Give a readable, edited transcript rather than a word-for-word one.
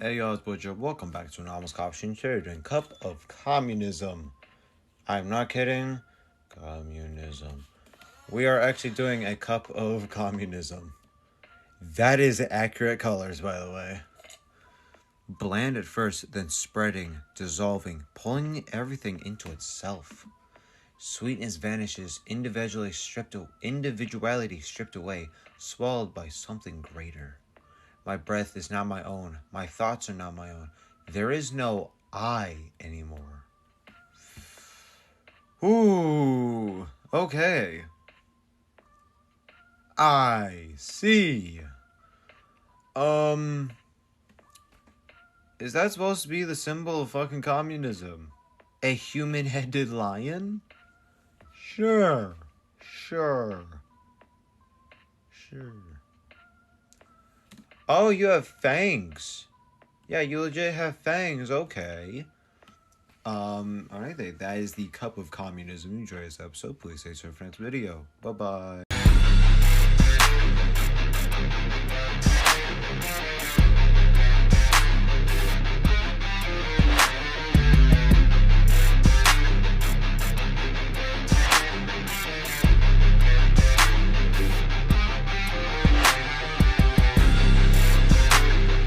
Hey y'all, it's Butcher. Welcome back to Anomalous Option Shared and Cup of Communism. I'm not kidding. Communism. We are actually doing a cup of communism. That is accurate colors, by the way. Bland at first, then spreading, dissolving, pulling everything into itself. Sweetness vanishes, individuality stripped away, swallowed by something greater. My breath is not my own. My thoughts are not my own. There is no I anymore. Ooh, okay. I see. Is that supposed to be the symbol of fucking communism? A human-headed lion? Sure. Oh, you have fangs. Yeah, you legit have fangs, okay. Alright, that is the cup of communism. Enjoy this episode. Please stay tuned for next video. Bye-bye.